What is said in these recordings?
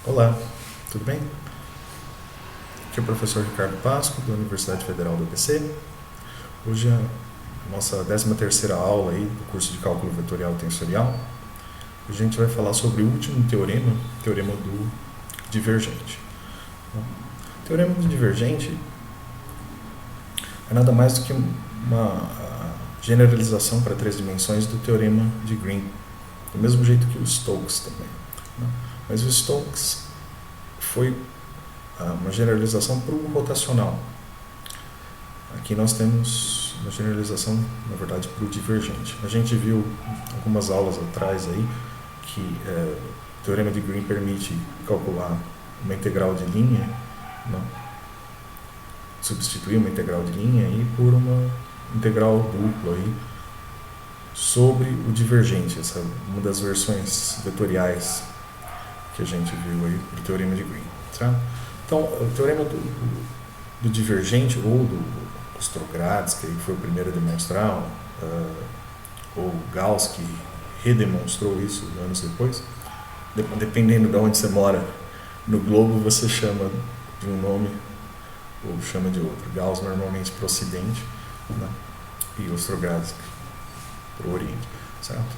Olá, tudo bem? Aqui é o professor Ricardo Pasco, da Universidade Federal do ABC. Hoje é a nossa 13ª aula aí do curso de Cálculo Vetorial Tensorial. A gente vai falar sobre o último teorema, o teorema do divergente. O teorema do divergente é nada mais do que uma generalização para 3 dimensões do teorema de Green, do mesmo jeito que o Stokes também. Mas o Stokes foi uma generalização para o rotacional. Aqui nós temos uma generalização, na verdade, para o divergente. A gente viu algumas aulas atrás aí que o teorema de Green permite calcular uma integral de linha, substituir uma integral de linha aí por uma integral dupla aí sobre o divergente, essa é uma das versões vetoriais que a gente viu aí do teorema de Green. Tá? Então, o teorema do divergente, ou do Ostrogradz, que foi o primeiro a demonstrar, ou Gauss, que redemonstrou isso anos depois, dependendo de onde você mora no globo, você chama de um nome ou chama de outro. Gauss normalmente para o Ocidente, né? E Ostrogradz para o Oriente, certo?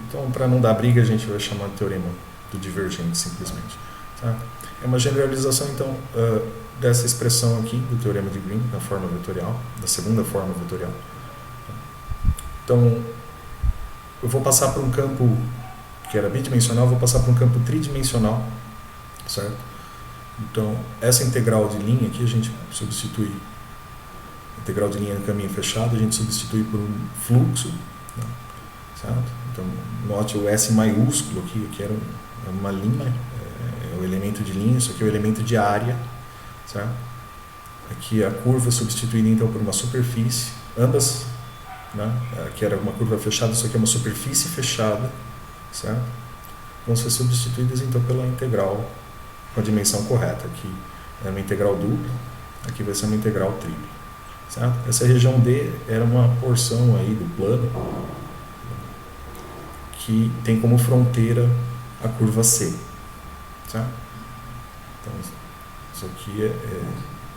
Então, para não dar briga, a gente vai chamar de teorema do divergente simplesmente. Tá? É uma generalização, então, dessa expressão aqui do teorema de Green, na forma vetorial, da segunda forma vetorial. Então, eu vou passar para um campo que era bidimensional, vou passar para um campo tridimensional, certo? Então, essa integral de linha aqui a gente substitui, integral de linha no caminho fechado, a gente substitui por um fluxo, né? Certo? Então, note o S maiúsculo aqui, que era uma linha, é o elemento de linha, isso aqui é o elemento de área, certo? Aqui a curva é substituída então por uma superfície, ambas, né? Aqui era uma curva fechada, isso aqui é uma superfície fechada, certo? Vão ser substituídas então pela integral com a dimensão correta. Aqui é uma integral dupla, aqui vai ser uma integral tripla, certo? Essa região D era uma porção aí do plano que tem como fronteira a curva C, certo? Então, isso aqui é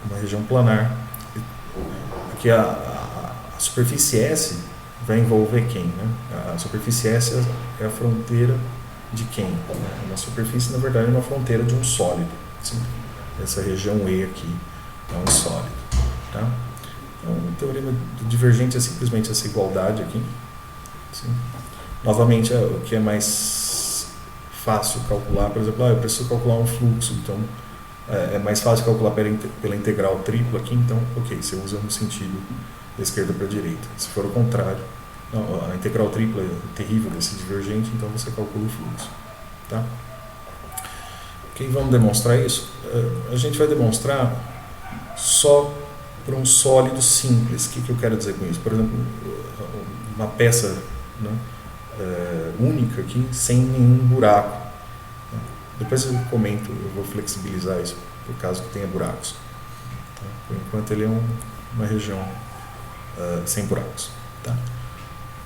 uma região planar. Aqui a superfície S vai envolver quem, né? A superfície S é a fronteira de quem? Uma superfície, na verdade, é uma fronteira de um sólido. Assim. Essa região E aqui é um sólido. Tá? Então, o teorema do divergente é simplesmente essa igualdade aqui. Assim. Novamente, o que é mais fácil calcular, por exemplo, eu preciso calcular um fluxo, então é mais fácil calcular pela integral tripla aqui, então, ok, você usa no sentido da esquerda para a direita. Se for o contrário, não, a integral tripla é terrível desse divergente, então você calcula o fluxo. Tá? Ok, vamos demonstrar isso? A gente vai demonstrar só para um sólido simples. O que eu quero dizer com isso? Por exemplo, uma peça, né, única aqui, sem nenhum buraco. Depois eu comento, eu vou flexibilizar isso por caso que tenha buracos. Por enquanto ele é uma região sem buracos. Tá?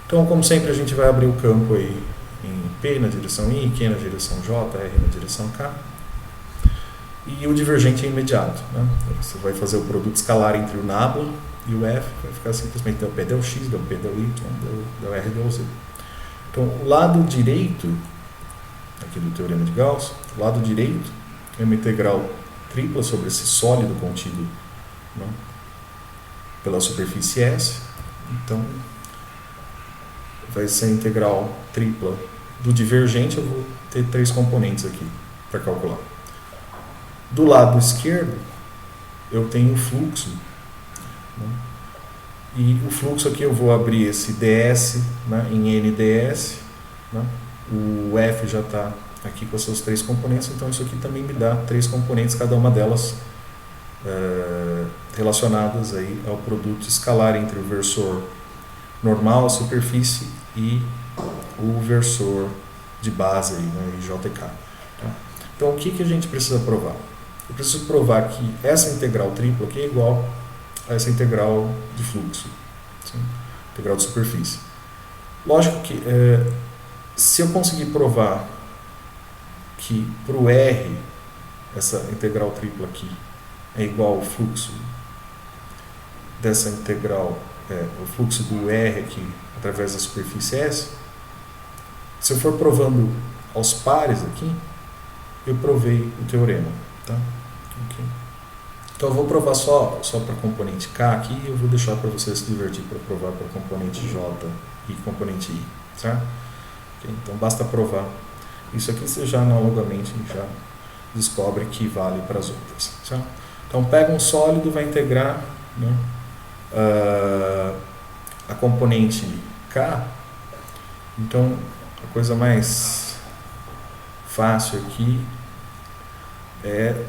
Então, como sempre, a gente vai abrir o campo aí em P na direção I, Q na direção J, R na direção K. E o divergente é imediato. Né? Você vai fazer o produto escalar entre o nabla e o F, vai ficar simplesmente del P del X, del P del Y, del R del Z. Então, o lado direito, aqui do teorema de Gauss, o lado direito é uma integral tripla sobre esse sólido contido, né, pela superfície S. Então, vai ser a integral tripla do divergente, eu vou ter 3 componentes aqui para calcular. Do lado esquerdo, eu tenho o fluxo, né, e o fluxo aqui eu vou abrir esse ds, né, em nds, né, o F já está aqui com as suas 3 componentes, então isso aqui também me dá 3 componentes, cada uma delas relacionadas aí ao produto escalar entre o versor normal, a superfície, e o versor de base, aí, né, IJK. Tá? Então, o que a gente precisa provar? Eu preciso provar que essa integral tripla aqui é igual a essa integral de fluxo, sim? Integral de superfície. Lógico que se eu conseguir provar que para o R essa integral tripla aqui é igual ao fluxo dessa integral, o fluxo do R aqui através da superfície S, se eu for provando aos pares aqui, eu provei o teorema. Tá? Okay. Então eu vou provar só para componente K aqui e eu vou deixar para vocês se divertir para provar para componente J e componente I. Certo? Okay. Então basta provar. Isso aqui você já analogamente já descobre que vale para as outras. Certo? Então pega um sólido, vai integrar, né, a componente K. Então a coisa mais fácil aqui é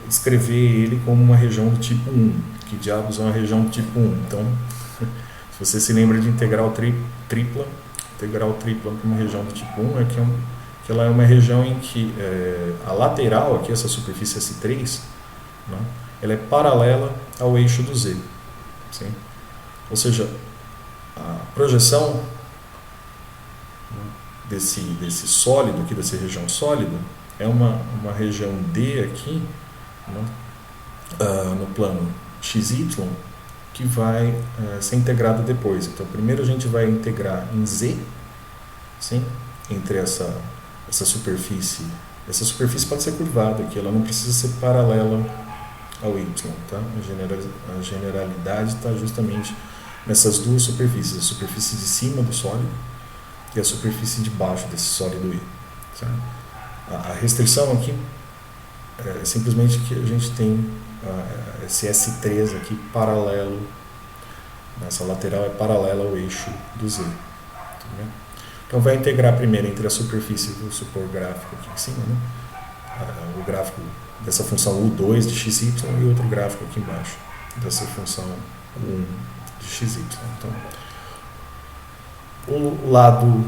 escrever ele como uma região do tipo 1. Que diabos é uma região do tipo 1? Então, se você se lembra de integral tripla como região do tipo 1 é que ela é uma região em que a lateral aqui, essa superfície S3, né, ela é paralela ao eixo do Z. Sim? Ou seja, a projeção desse sólido aqui, dessa região sólida, é uma região D aqui, né, no plano XY, que vai ser integrada depois. Então, primeiro a gente vai integrar em Z, sim, entre essa superfície. Essa superfície pode ser curvada aqui, ela não precisa ser paralela ao Y. Tá? A generalidade está justamente nessas duas superfícies, a superfície de cima do sólido e a superfície de baixo desse sólido I. Certo? A restrição aqui é simplesmente que a gente tem esse S3 aqui paralelo, essa lateral é paralela ao eixo do Z. Tá? Então vai integrar primeiro entre a superfície do supor gráfico aqui em cima, né? O gráfico dessa função U2 de XY e outro gráfico aqui embaixo dessa função U1 de XY. Então, o lado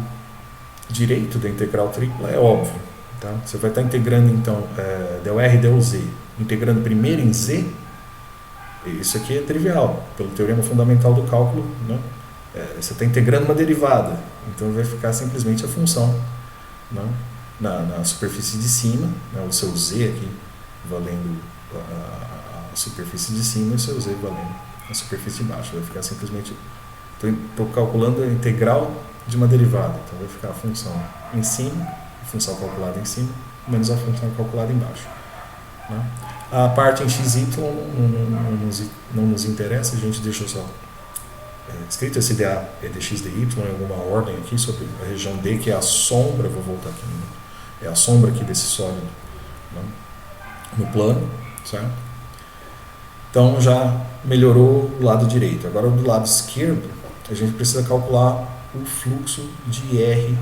direito da integral tripla é óbvio. Tá? Você vai estar integrando, então, del R e del Z. Integrando primeiro em Z, isso aqui é trivial, pelo teorema fundamental do cálculo, né? Você está integrando uma derivada, então vai ficar simplesmente a função, né, na superfície de cima, né, o seu Z aqui valendo a superfície de cima e o seu Z valendo a superfície de baixo. Vai ficar simplesmente, estou calculando a integral de uma derivada, então vai ficar a função em cima, a função calculada em cima, menos a função calculada embaixo. Né? A parte em XY não nos interessa, a gente deixa só escrito esse dA é dx dy em alguma ordem aqui sobre a região D, que é a sombra, vou voltar aqui, né? É a sombra aqui desse sólido, né, no plano, certo? Então já melhorou o lado direito. Agora do lado esquerdo, a gente precisa calcular o fluxo de R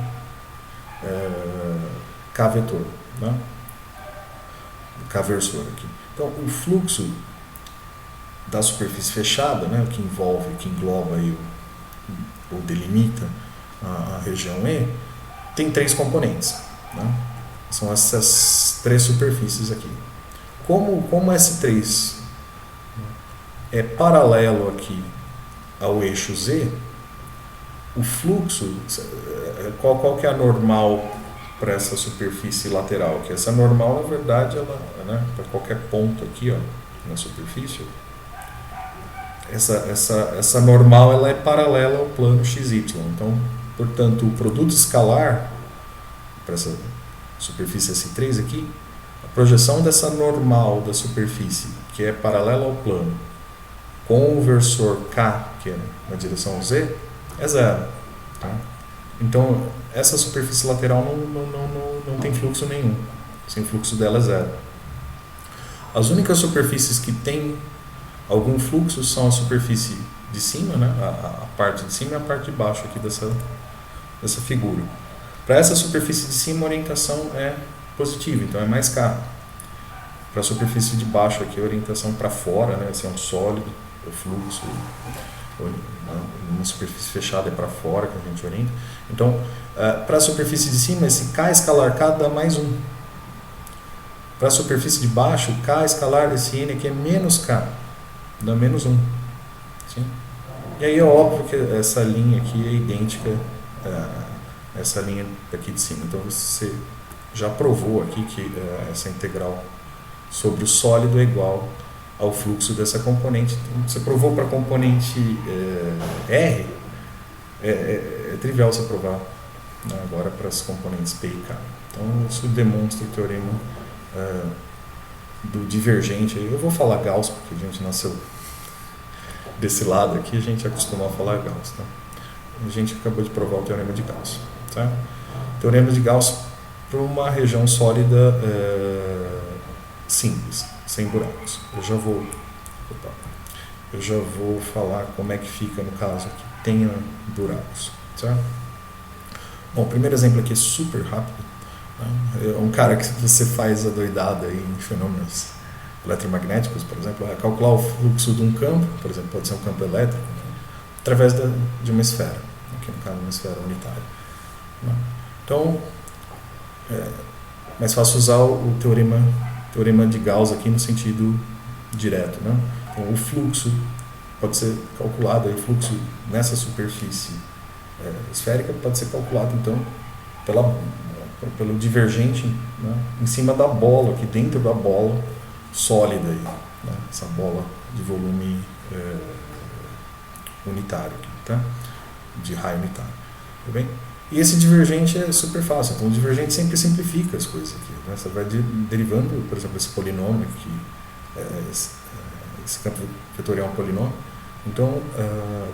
K vetor, né? K versor aqui. Então o fluxo da superfície fechada, né, que envolve, que engloba aí ou delimita a região E, tem três componentes. Né? São essas três superfícies aqui. Como S3 é paralelo aqui ao eixo Z, o fluxo, qual que é a normal para essa superfície lateral? Que essa normal, na verdade, ela, né, para qualquer ponto aqui, ó, na superfície, essa normal ela é paralela ao plano XY. Então, portanto, o produto escalar para essa superfície S3 aqui, a projeção dessa normal da superfície, que é paralela ao plano, com o versor K, que é na direção Z, é zero. Tá? Então, essa superfície lateral não tem fluxo nenhum. Sem fluxo dela é zero. As únicas superfícies que têm algum fluxo são a superfície de cima, né? A parte de cima e a parte de baixo aqui dessa figura. Para essa superfície de cima, a orientação é positiva, então é mais K. Para a superfície de baixo aqui, a orientação para fora, né? Esse é um sólido, o fluxo, uma superfície fechada é para fora que a gente orienta. Então, para a superfície de cima, esse K escalar K dá mais 1. Para a superfície de baixo, K escalar desse N aqui é menos K. Dá menos 1. Sim? E aí é óbvio que essa linha aqui é idêntica a essa linha daqui de cima. Então você já provou aqui que essa integral sobre o sólido é igual ao fluxo dessa componente. Então, você provou para a componente R, é trivial você provar, né, agora para as componentes P e K. Então isso demonstra o teorema do divergente. Eu vou falar Gauss, porque a gente nasceu desse lado aqui, a gente acostumou a falar Gauss. Tá? A gente acabou de provar o teorema de Gauss. Tá? Teorema de Gauss para uma região sólida simples, sem buracos. Eu já vou falar como é que fica no caso que tenha buracos. Certo? Bom, o primeiro exemplo aqui é super rápido. Né? É um cara que você faz a doidada em fenômenos eletromagnéticos, por exemplo, é calcular o fluxo de um campo, por exemplo, pode ser um campo elétrico, né? Através de uma esfera, aqui no caso uma esfera unitária. Né? Então, é mais fácil usar o teorema de Gauss aqui no sentido direto. Né? Então, o fluxo pode ser calculado, o fluxo nessa superfície esférica pode ser calculado, então, pelo divergente, né, em cima da bola, aqui dentro da bola sólida, aí, né, essa bola de volume unitário, aqui, tá? De raio unitário. Tá bem? E esse divergente é super fácil, então o divergente sempre simplifica as coisas aqui. Né? Você vai derivando, por exemplo, esse polinômio, esse campo vetorial é um polinômio. Então,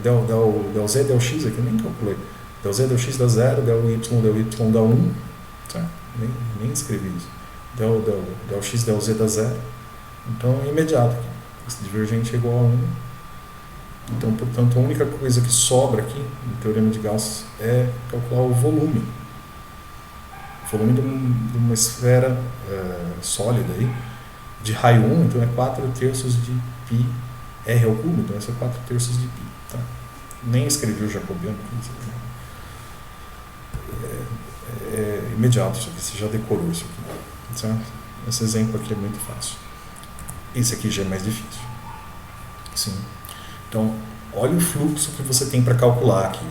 del z, del x, aqui eu nem calculei. Del z, del x dá 0, del y dá 1. Tá? Nem escrevi isso. Del x, del z dá 0. Então, é imediato aqui. Esse divergente é igual a 1. Então, portanto, a única coisa que sobra aqui no teorema de Gauss é calcular o volume. O volume de uma esfera sólida aí, de raio 1, então é 4/3 de π r ao cubo, então esse é 4/3 de π. Tá? Nem escrevi o jacobiano. É imediato isso aqui, você já decorou isso aqui. Certo? Esse exemplo aqui é muito fácil. Esse aqui já é mais difícil. Sim. Então, olha o fluxo que você tem para calcular aqui.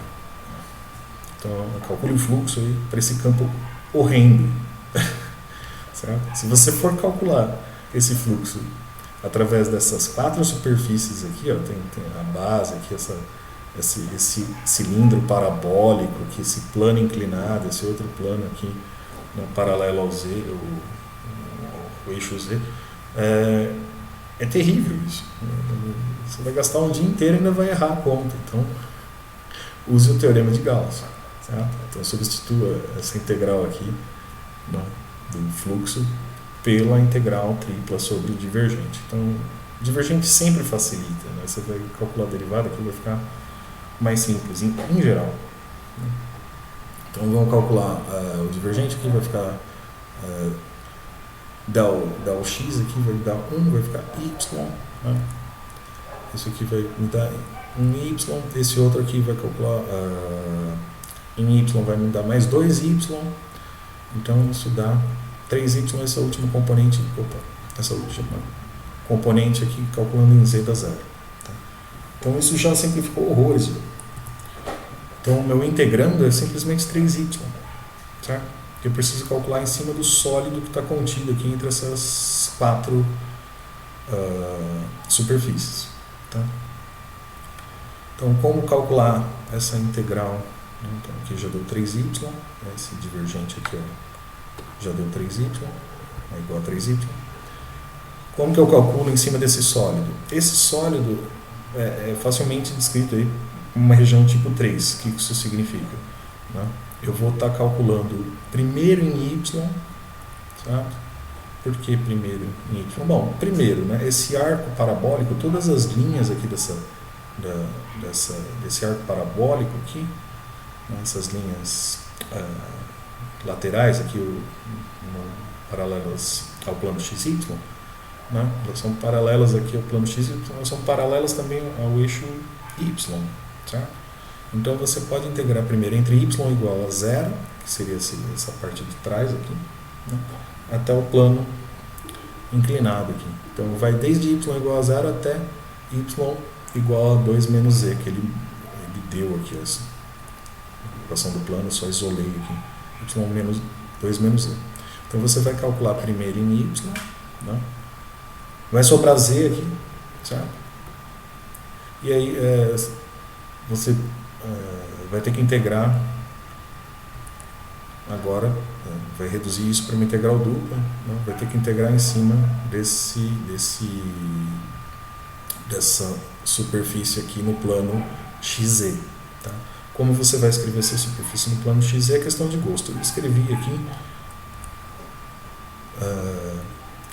Então, calcule o fluxo aí para esse campo horrendo. Certo? Se você for calcular esse fluxo através dessas 4 superfícies aqui, ó, tem a base aqui, esse cilindro parabólico, aqui, esse plano inclinado, esse outro plano aqui, né, paralelo ao Z, o eixo Z, é terrível isso. Você vai gastar um dia inteiro e ainda vai errar a conta. Então, use o teorema de Gauss. Certo? Então, substitua essa integral aqui, né, do fluxo pela integral tripla sobre o divergente. Então, o divergente sempre facilita. Né? Você vai calcular a derivada, aqui vai ficar mais simples, em geral. Então, vamos calcular o divergente, aqui vai ficar del x, aqui vai dar 1, vai ficar y. Né? Isso aqui vai me dar um y, esse outro aqui vai calcular em y vai me dar mais 2y, então isso dá 3y, essa última componente, essa última componente aqui calculando em z dá 0. Tá? Então isso já simplificou horrores. Então o meu integrando é simplesmente 3y, certo? Eu preciso calcular em cima do sólido que está contido aqui entre essas 4 superfícies. Tá? Então, como calcular essa integral? Então, aqui já deu 3y, esse divergente aqui já deu 3y, é igual a 3y. Como que eu calculo em cima desse sólido? Esse sólido é facilmente descrito aí como uma região tipo 3. O que isso significa? Né? Eu vou estar calculando primeiro em y, certo? Por que primeiro em y? Bom, primeiro, né, esse arco parabólico, todas as linhas aqui desse arco parabólico aqui, né, essas linhas laterais aqui, paralelas ao plano XY, né, elas são paralelas aqui ao plano XY, elas são paralelas também ao eixo Y, certo? Então você pode integrar primeiro entre y igual a 0, que seria essa parte de trás aqui, né, até o plano inclinado aqui. Então vai desde y igual a 0 até y igual a 2 menos z, que ele deu aqui a equação do plano, só isolei aqui. Y menos 2 menos z. Então você vai calcular primeiro em y, né? Vai sobrar z aqui, certo? E aí você vai ter que integrar agora, vai reduzir isso para uma integral dupla, né? Vai ter que integrar em cima dessa superfície aqui no plano xz, tá? Como você vai escrever essa superfície no plano xz é questão de gosto. Eu escrevi aqui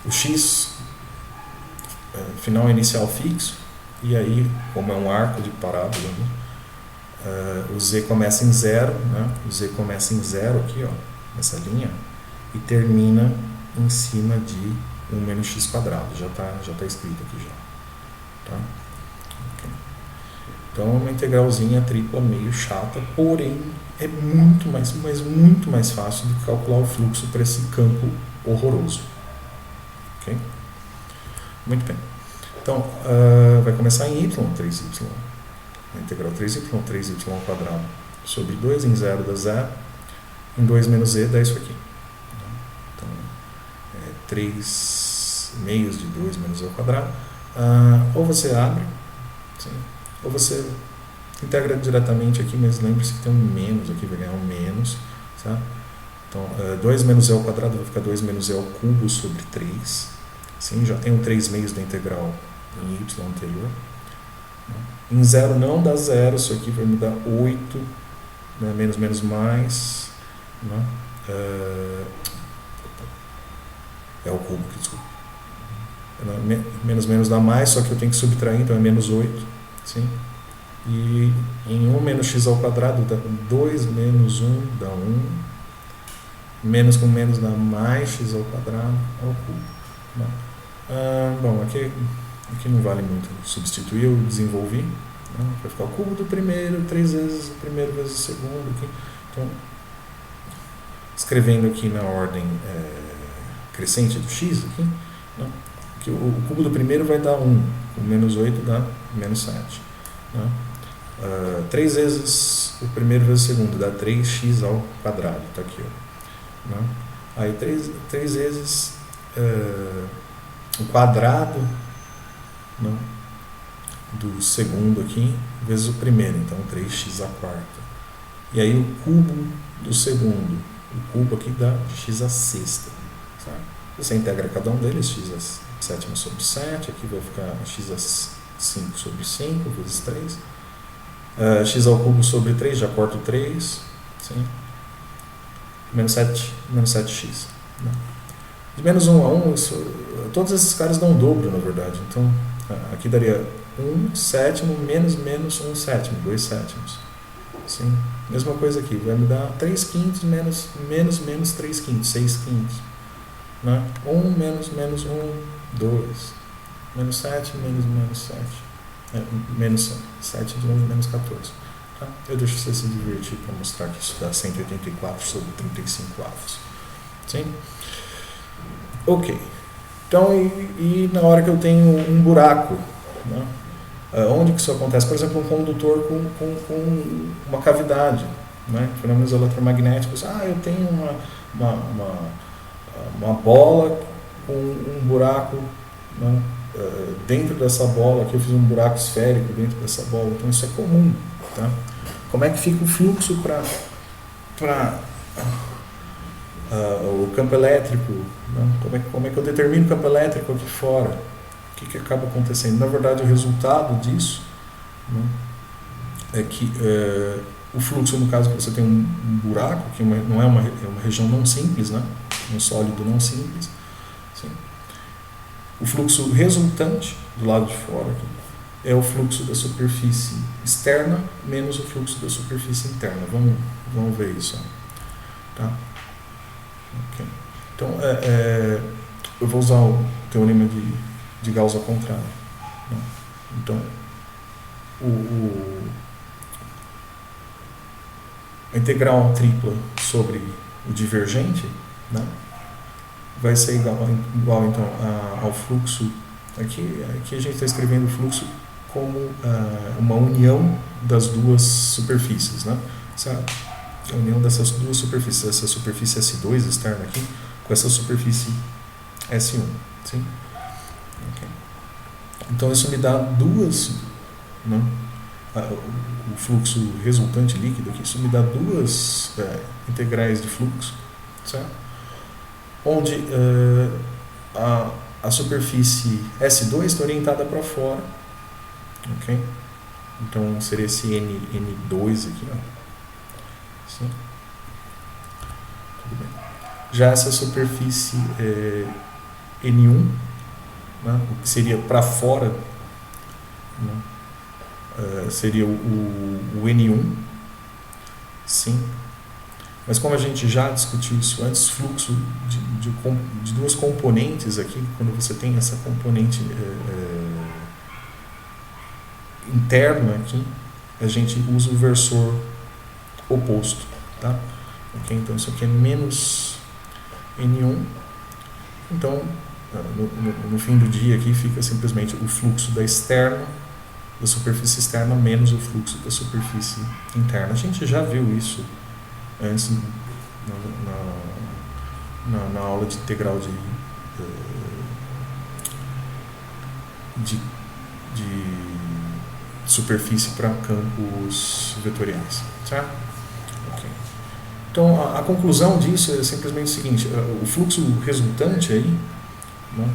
o x final inicial fixo, e aí, como é um arco de parábola, né? O z começa em 0, né? O z começa em 0 aqui, ó, nessa linha, e termina em cima de 1 menos x quadrado. Já tá escrito aqui já. Tá? Okay. Então é uma integralzinha tripla meio chata, porém é muito mais fácil do que calcular o fluxo para esse campo horroroso. Ok? Muito bem. Então, vai começar em y, 3y. A integral 3y ao quadrado sobre 2 em 0 dá 0, em 2 menos z dá isso aqui. Então, 3 meios de 2 menos z ao quadrado. Ou você abre, sim, ou você integra diretamente aqui, mas lembre-se que tem um menos aqui, vai ganhar um menos. Tá? Então, 2 menos z ao quadrado vai ficar 2 menos z ao cubo sobre 3. Sim, já tem o 3 meios da integral em y anterior. Em 0 não dá 0, isso aqui vai me dar 8, né? Menos, menos, mais, né? É o cubo, desculpa. Menos, menos dá mais, só que eu tenho que subtrair, então é menos 8. Sim? E em 1 menos x ao quadrado dá 2 menos 1 dá 1. Menos com menos dá mais x ao quadrado ao cubo. Né? Bom, aqui não vale muito substituir, eu desenvolvi, né? Vai ficar o cubo do primeiro, 3 vezes o primeiro vezes o segundo. Aqui. Então, escrevendo aqui na ordem crescente do x, aqui, né? Que o cubo do primeiro vai dar 1, o menos 8 dá menos 7. Né? 3 vezes o primeiro vezes o segundo dá 3x ao quadrado, está aqui. Ó. Né? Aí 3 vezes o quadrado, né, do segundo aqui, vezes o primeiro, então 3x à quarta. E aí o cubo do segundo, o cubo aqui dá x à sexta. Sabe? Você integra cada um deles, x à sétima sobre 7, aqui vai ficar x à 5 sobre 5, vezes 3. X ao cubo sobre 3, já corto 3, sim? Menos 7x. Né? De menos 1 a 1, todos esses caras dão um dobro, na verdade. Então, aqui daria 1 sétimo menos 1 sétimo, 2 sétimos. Sim? Mesma coisa aqui, vai me dar 3 quintos menos 3 quintos, 6 quintos. Né? 1 menos 1, 2. Menos 7, menos 7. Menos 7 de novo, menos 14. Tá? Eu deixo você se divertir para mostrar que isso dá 184 sobre 35 avos. Sim? Ok. Então, e na hora que eu tenho um buraco, né? Onde que isso acontece? Por exemplo, um condutor com uma cavidade, né? Fenômenos eletromagnéticos. Eu tenho uma bola com um buraco, né? Dentro dessa bola, aqui eu fiz um buraco esférico dentro dessa bola, então isso é comum. Tá? Como é que fica o fluxo para o campo elétrico? Né? Como é que eu determino o campo elétrico aqui fora? O que acaba acontecendo? Na verdade, o resultado disso, né, é que o fluxo, no caso que você tem um buraco, que não é uma região não simples, né? Um sólido não simples, sim. O fluxo resultante do lado de fora aqui, é o fluxo da superfície externa menos o fluxo da superfície interna. Vamos ver isso. Tá? Okay. Então, eu vou usar o teorema de Gauss ao contrário. Né? Então, a integral tripla sobre o divergente, né, vai ser igual então, ao fluxo. Aqui a gente está escrevendo o fluxo como uma união das duas superfícies, né? A união dessas duas superfícies, essa superfície S2 externa aqui, com com essa superfície S1. Sim? Okay. Então isso me dá duas, né, o fluxo resultante líquido aqui, isso me dá duas integrais de fluxo, certo? Onde a superfície S2 está orientada para fora, ok? Então seria esse N2 aqui, ó. Sim. Tudo bem. Já essa superfície N1, né, o que seria para fora, né, seria o N1, sim. Mas como a gente já discutiu isso antes, fluxo de duas componentes aqui, quando você tem essa componente interna aqui, a gente usa o versor oposto, tá? Okay? Então isso aqui é menos N1, então no fim do dia aqui fica simplesmente o fluxo da superfície externa menos o fluxo da superfície interna. A gente já viu isso antes na aula de integral de superfície para campos vetoriais, certo? Okay. Então a conclusão disso é simplesmente o seguinte: o fluxo resultante aí, né,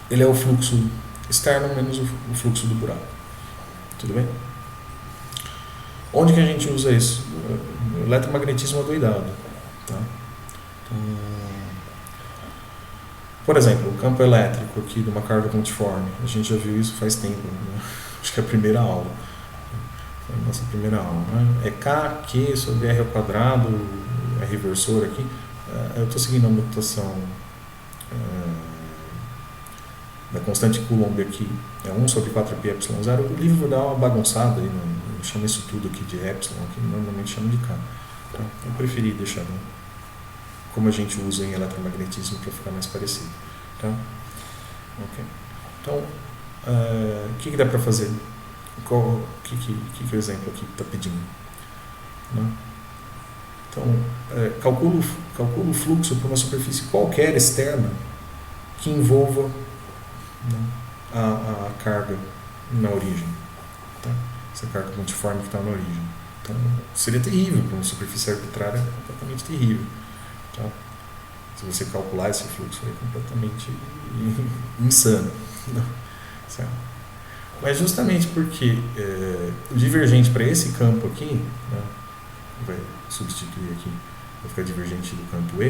ele é o fluxo externo menos o fluxo do buraco. Tudo bem? Onde que a gente usa isso? No eletromagnetismo adoidado. Tá? Então, por exemplo, o campo elétrico aqui de uma carga pontiforme, a gente já viu isso faz tempo, né? Acho que é a primeira aula. Foi a nossa primeira aula. Né? É K, Q sobre R ao quadrado, R versor aqui. Eu estou seguindo a notação da constante Coulomb aqui, é 1 sobre 4πε0. O livro vai dar uma bagunçada aí, não chama isso tudo aqui de epsilon, aqui normalmente chama de K. Tá? Eu preferi deixar como a gente usa em eletromagnetismo para ficar mais parecido. Tá? Okay. Então, o que dá para fazer? O que o exemplo aqui está pedindo? Né? Então, calcula o fluxo para uma superfície qualquer externa que envolva, né, a carga na origem. Tá? Essa carga pontiforme que está na origem. Então, seria terrível para uma superfície arbitrária, completamente terrível. Tá? Se você calcular esse fluxo, é completamente insano. Não? Certo? Mas justamente porque o divergente para esse campo aqui, né, vai substituir aqui, vai ficar divergente do campo E,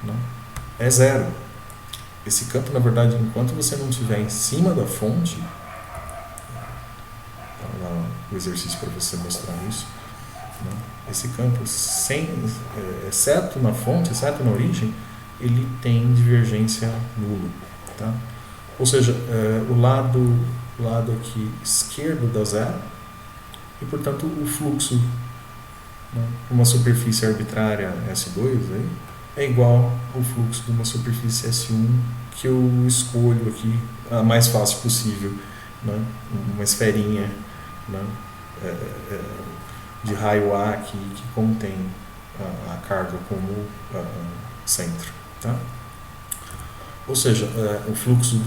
né, é zero. Esse campo, na verdade, enquanto você não estiver em cima da fonte, tá lá o exercício para você mostrar isso, né, esse campo, exceto na fonte, exceto na origem, ele tem divergência nula. Tá? Ou seja, o lado aqui esquerdo dá zero e, portanto, o fluxo, né, uma superfície arbitrária S2 aí, é igual ao fluxo de uma superfície S1 que eu escolho aqui a mais fácil possível, né, uma esferinha, né, de raio A que contém a carga como centro. Tá? Ou seja, o fluxo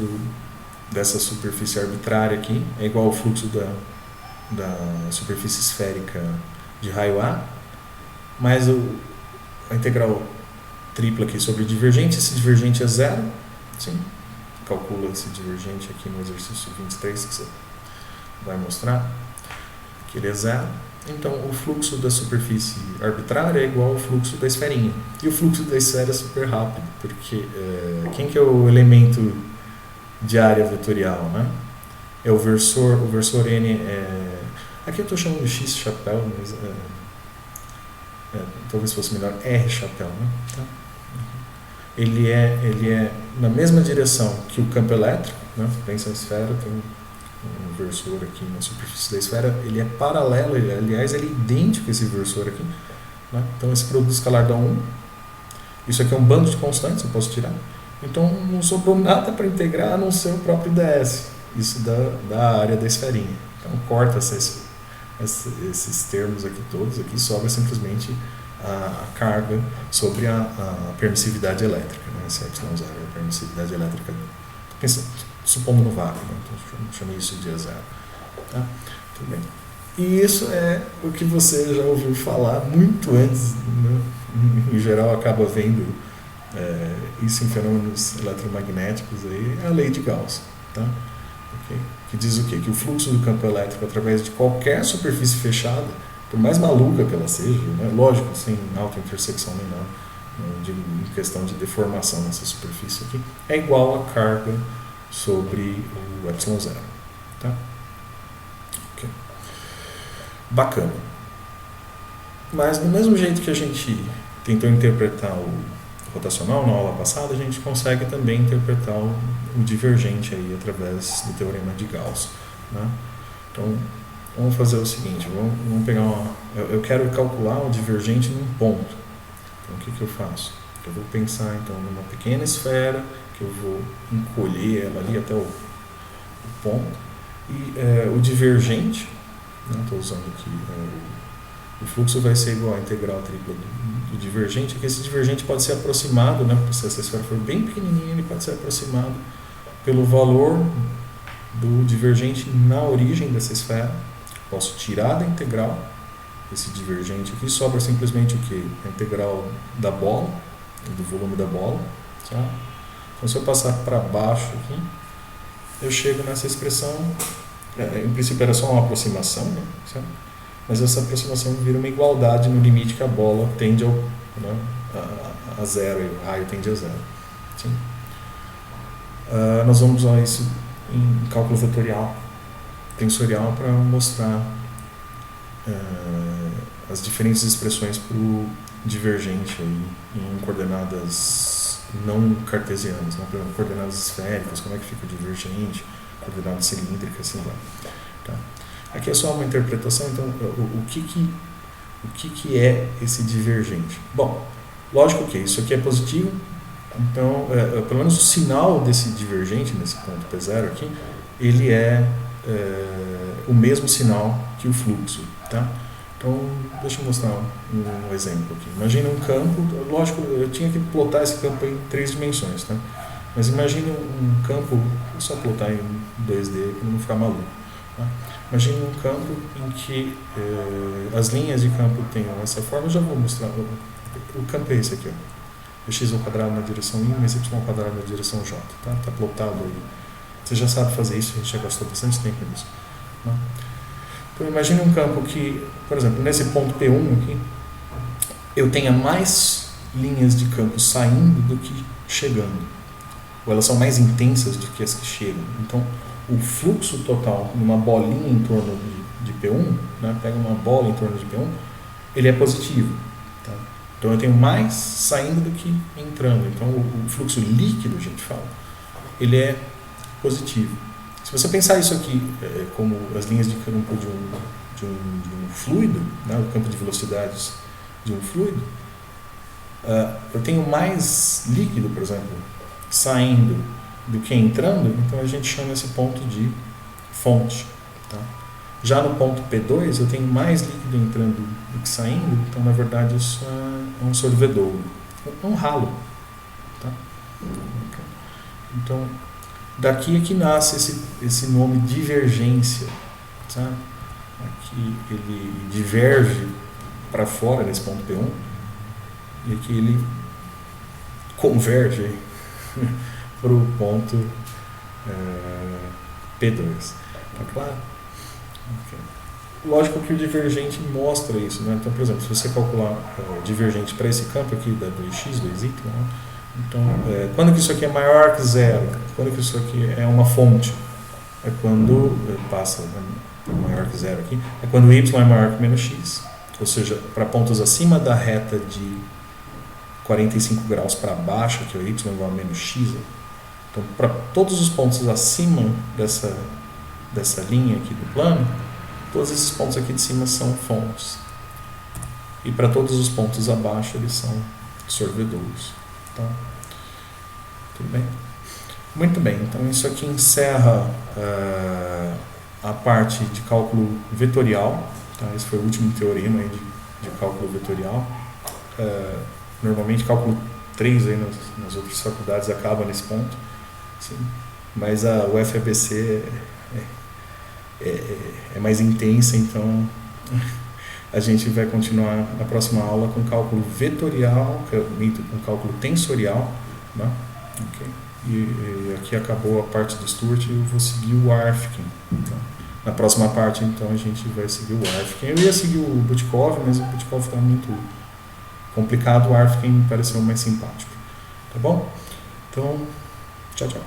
dessa superfície arbitrária aqui é igual ao fluxo da superfície esférica de raio A, mais a integral tripla aqui sobre divergente. Esse divergente é zero, sim. Calcula esse divergente aqui no exercício 23 que você vai mostrar, que ele é zero. Então, o fluxo da superfície arbitrária é igual ao fluxo da esferinha. E o fluxo da esfera é super rápido, porque quem que é o elemento de área vetorial, né? É o versor N. Aqui eu estou chamando de X chapéu, mas talvez fosse melhor R chapéu, né? Tá? Ele é na mesma direção que o campo elétrico, né? Pensa na esfera, tem um versor aqui na superfície da esfera, ele é paralelo, aliás, ele é idêntico a esse versor aqui, né? Então esse produto escalar dá 1, isso aqui é um bando de constantes, eu posso tirar, então não sobrou nada para integrar a não ser o próprio ds, isso da área da esferinha. Então corta esses termos aqui todos, aqui sobra simplesmente a carga sobre a permissividade elétrica, né? Esse epsilon zero é a permissividade elétrica, supondo no vácuo, né? Então chamei isso de E0. Tá? Tudo bem. E isso é o que você já ouviu falar muito antes, né? Em geral acaba vendo isso em fenômenos eletromagnéticos, aí, é a lei de Gauss. Tá? Okay? Que diz o quê? Que o fluxo do campo elétrico através de qualquer superfície fechada, por mais maluca que ela seja, né? Lógico, sem alta intersecção nem nada, em questão de deformação nessa superfície aqui, é igual a carga sobre o epsilon zero. Tá? Okay. Bacana. Mas do mesmo jeito que a gente tentou interpretar o rotacional na aula passada, a gente consegue também interpretar o divergente aí através do teorema de Gauss. Né? Então, vamos fazer o seguinte, vamos pegar eu quero calcular o divergente num ponto. Então, o que eu faço? Eu vou pensar, então, numa pequena esfera, que eu vou encolher ela ali até o ponto, e o divergente, estou usando aqui, o fluxo vai ser igual à integral tripla do divergente, que esse divergente pode ser aproximado, né, se essa esfera for bem pequenininha, ele pode ser aproximado pelo valor do divergente na origem dessa esfera. Posso tirar da integral esse divergente aqui, sobra simplesmente o que? A integral da bola, do volume da bola. Tá? Então, se eu passar para baixo aqui, eu chego nessa expressão. Em princípio era só uma aproximação, né? Certo? Mas essa aproximação vira uma igualdade no limite que a bola tende a zero, e o raio tende a zero. Sim? Nós vamos usar isso em cálculo vetorial, tensorial, para mostrar as diferentes expressões para o divergente aí, em coordenadas não cartesianas, né? Por exemplo, coordenadas esféricas, como é que fica o divergente, coordenadas cilíndricas, assim vai. Tá? Aqui é só uma interpretação, então, o que é esse divergente? Bom, lógico que isso aqui é positivo, então, pelo menos o sinal desse divergente, nesse ponto P0 aqui, ele é o mesmo sinal que o fluxo, tá? Então, deixa eu mostrar um exemplo aqui. Imagina um campo, lógico, eu tinha que plotar esse campo em 3 dimensões, tá? Mas imagine um campo, vou só plotar em 2D para não ficar maluco. Tá? Imagine um campo em que as linhas de campo tenham essa forma. Eu já vou mostrar. O campo é esse aqui, ó. X ao quadrado na direção Y, mais Y ao quadrado na direção J. Tá plotado aí. Você já sabe fazer isso, a gente já gastou bastante tempo nisso. Tá? Então imagine um campo que, por exemplo, nesse ponto P1 aqui, eu tenha mais linhas de campo saindo do que chegando. Ou elas são mais intensas do que as que chegam. Então, o fluxo total numa bolinha em torno de P1, né, pega uma bola em torno de P1, ele é positivo. Tá? Então, eu tenho mais saindo do que entrando. Então, o fluxo líquido, a gente fala, ele é positivo. Se você pensar isso aqui como as linhas de campo de um fluido, né, o campo de velocidades de um fluido, eu tenho mais líquido, por exemplo, saindo do que entrando, então a gente chama esse ponto de fonte. Tá? Já no ponto P2 eu tenho mais líquido entrando do que saindo, então na verdade isso é um sorvedouro, é um ralo. Tá? Então daqui é que nasce esse nome divergência. Tá? Aqui ele diverge para fora nesse ponto P1 e aqui ele converge para o ponto P2. Tá claro? Okay. Lógico que o divergente mostra isso, né? Então, por exemplo, se você calcular o divergente para esse campo aqui da 2x, 2y, né? Então, quando que isso aqui é maior que zero? Quando que isso aqui é uma fonte? É quando passa maior que zero aqui. É quando y é maior que menos x. Ou seja, para pontos acima da reta de 45 graus para baixo, que é o y igual a menos x. Então, para todos os pontos acima dessa linha aqui do plano, todos esses pontos aqui de cima são fontes. E para todos os pontos abaixo, eles são sorvedouros. Tá? Tudo bem? Muito bem, então isso aqui encerra a parte de cálculo vetorial. Tá? Esse foi o último teorema aí de cálculo vetorial. normalmente cálculo 3 aí nas outras faculdades acaba nesse ponto, sim, mas a UFABC é mais intensa, então a gente vai continuar na próxima aula com cálculo vetorial, com cálculo tensorial, né? Okay. E aqui acabou a parte do Stewart e eu vou seguir o Arfken. Então, na próxima parte, então, a gente vai seguir o Arfken. Eu ia seguir o Butkov, mas o Butkov está muito complicado, o Arfken me pareceu mais simpático. Tá bom? Então, tchau, tchau.